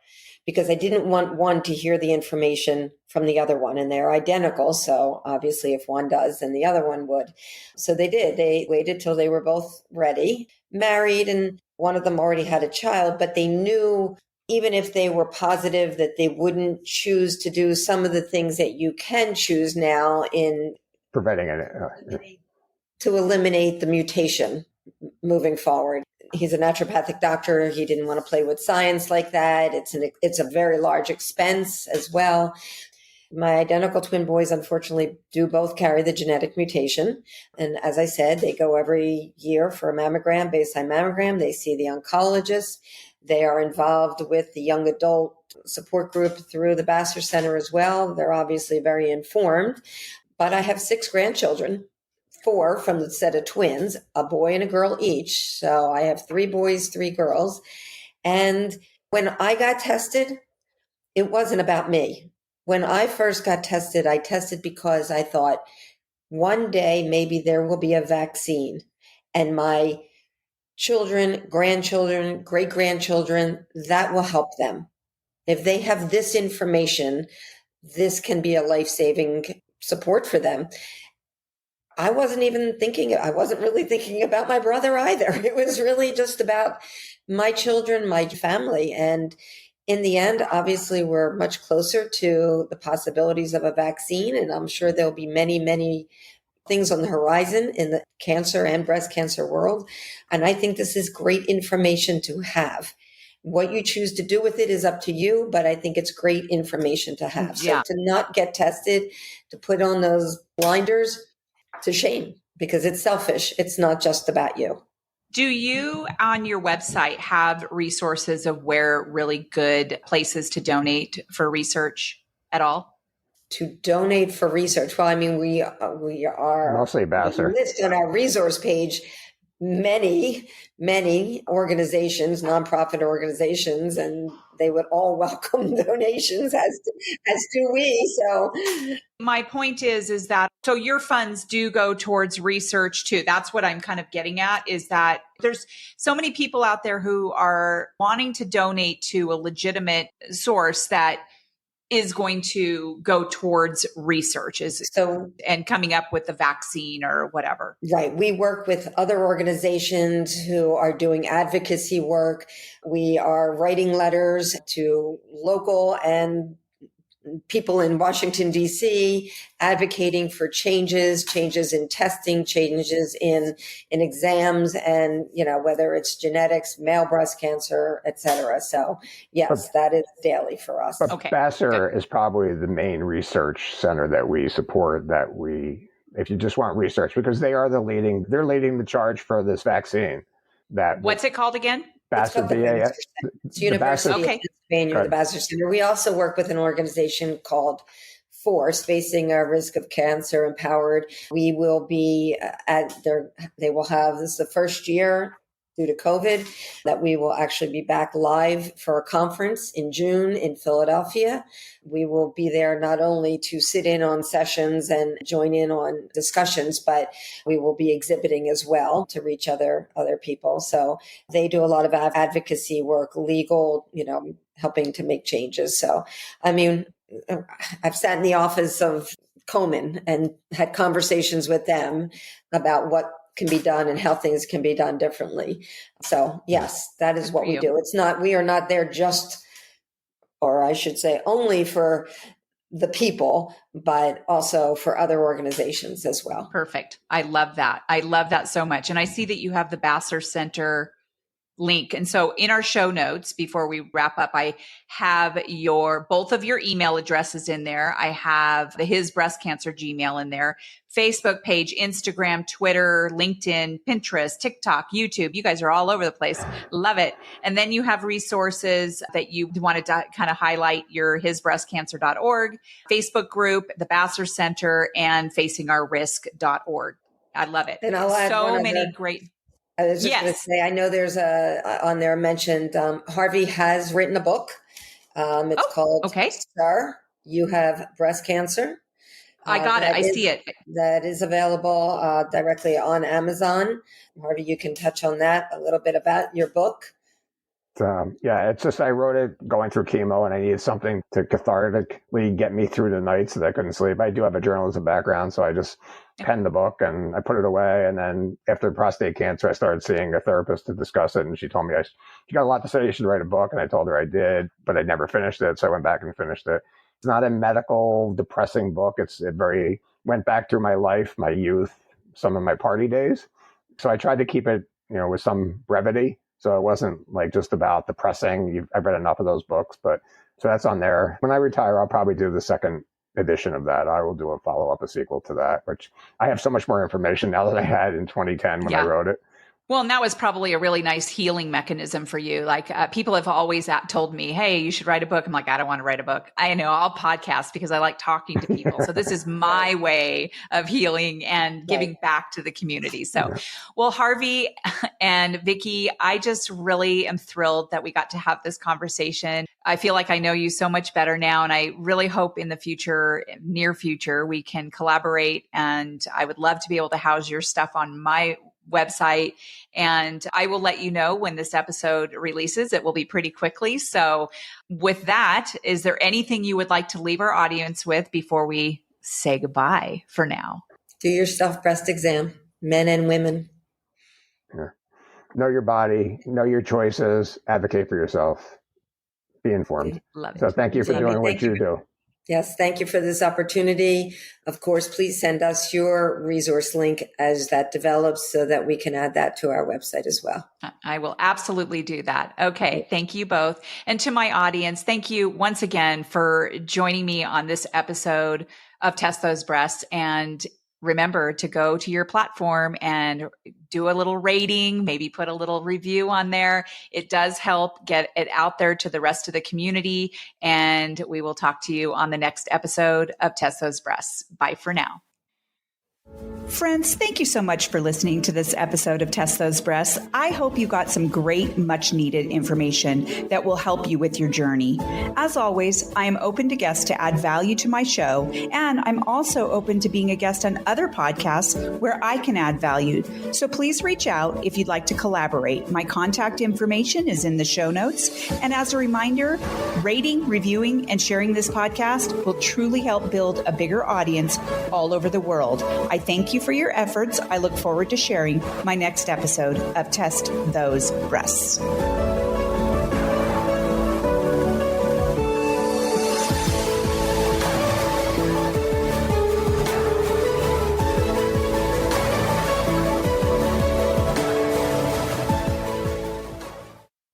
because I didn't want one to hear the information from the other one. And they're identical. So obviously if one does, then the other one would. So they did. They waited till they were both ready, married, and one of them already had a child, but they knew even if they were positive that they wouldn't choose to do some of the things that you can choose now in preventing it. to eliminate the mutation moving forward. He's a naturopathic doctor. He didn't want to play with science like that. It's a very large expense as well. My identical twin boys, unfortunately, do both carry the genetic mutation. And as I said, they go every year for a mammogram, baseline mammogram. They see the oncologist. They are involved with the young adult support group through the Vassar Center as well. They're obviously very informed. But I have 6 grandchildren, 4 from the set of twins, a boy and a girl each. So I have 3 boys, 3 girls. And when I got tested, it wasn't about me. When I first got tested, I tested because I thought one day maybe there will be a vaccine and my children, grandchildren, great-grandchildren, that will help them. If they have this information, this can be a life-saving support for them. I wasn't really thinking about my brother either. It was really just about my children, my family. And in the end, obviously, we're much closer to the possibilities of a vaccine. And I'm sure there'll be many, many things on the horizon in the cancer and breast cancer world. And I think this is great information to have. What you choose to do with it is up to you, but I think it's great information to have. So to not get tested, to put on those blinders, to shame, because it's selfish. It's not just about you. Do you on your website have resources of where really good places to donate for research at all? To donate for research? Well, I mean, we are mostly Vassar. We list on our resource page many organizations, nonprofit organizations, and they would all welcome donations, as do we. So my point is that so your funds do go towards research too. That's what I'm kind of getting at, is that there's so many people out there who are wanting to donate to a legitimate source that is going to go towards research and coming up with the vaccine or whatever. Right. We work with other organizations who are doing advocacy work. We are writing letters to local and people in Washington, D.C., advocating for changes in testing, changes in exams, and, whether it's genetics, male breast cancer, et cetera. So, yes, that is daily for us. But Vassar is probably the main research center that we support, if you just want research, because they're leading the charge for this vaccine. What's it called again? Vassar, it's University of Pennsylvania, the Vassar Center. We also work with an organization called FORCE, Facing a Risk of Cancer Empowered. We will be they will have, this is the first year due to COVID, that we will actually be back live for a conference in June in Philadelphia. We will be there not only to sit in on sessions and join in on discussions, but we will be exhibiting as well to reach other people. So they do a lot of advocacy work, legal, helping to make changes. So, I mean, I've sat in the office of Komen and had conversations with them about what can be done and how things can be done differently. So yes, that is what we do. We are not there just, or I should say only for the people, but also for other organizations as well. Perfect. I love that. I love that so much. And I see that you have the Vassar Center link. And so in our show notes, before we wrap up, I have both of your email addresses in there. I have the His Breast Cancer Gmail in there, Facebook page, Instagram, Twitter, LinkedIn, Pinterest, TikTok, YouTube. You guys are all over the place. Love it. And then you have resources that you wanted to kind of highlight, your hisbreastcancer.org, Facebook group, the Vassar Center, and facingourrisk.org. I love it. And I'll add so many great. I was just going to say, I know there's on there mentioned, Harvey has written a book. It's called Sir, You Have Breast Cancer. I got it. I see it. That is available directly on Amazon. Harvey, you can touch on that a little bit about your book. It's just, I wrote it going through chemo and I needed something to cathartically get me through the nights that I couldn't sleep. I do have a journalism background, so I just penned the book and I put it away. And then after prostate cancer, I started seeing a therapist to discuss it. And she told me, she got a lot to say, you should write a book. And I told her I did, but I never finished it. So I went back and finished it. It's not a medical, depressing book. It went back through my life, my youth, some of my party days. So I tried to keep it, with some brevity. So it wasn't like just about the pressing. I've read enough of those books, but so that's on there. When I retire, I'll probably do the second edition of that. I will do a follow-up, a sequel to that, which I have so much more information now than I had in 2010 when I wrote it. Well, and that was probably a really nice healing mechanism for you. Like people have always told me, hey, you should write a book. I'm like, I don't want to write a book. I know I'll podcast because I like talking to people. So this is my way of healing and giving back to the community. So, well, Harvey and Vicki, I just really am thrilled that we got to have this conversation. I feel like I know you so much better now. And I really hope in the future, near future, we can collaborate. And I would love to be able to house your stuff on my website. And I will let you know when this episode releases. It will be pretty quickly. So with that, is there anything you would like to leave our audience with before we say goodbye for now? Do your self-breast exam, men and women. Yeah. Know your body, know your choices, advocate for yourself, be informed. Love it. So thank you for doing what you do. Yes, thank you for this opportunity. Of course, please send us your resource link as that develops so that we can add that to our website as well. I will absolutely do that. Okay. Thank you both. And to my audience, thank you once again for joining me on this episode of Test Those Breasts. And remember to go to your platform and do a little rating, maybe put a little review on there. It does help get it out there to the rest of the community. And we will talk to you on the next episode of Test Those Breasts. Bye for now. Friends, thank you so much for listening to this episode of Test Those Breasts. I hope you got some great, much needed information that will help you with your journey. As always, I am open to guests to add value to my show, and I'm also open to being a guest on other podcasts where I can add value. So please reach out if you'd like to collaborate. My contact information is in the show notes. And as a reminder, rating, reviewing, and sharing this podcast will truly help build a bigger audience all over the world. I thank you for your efforts. I look forward to sharing my next episode of Test Those Breasts.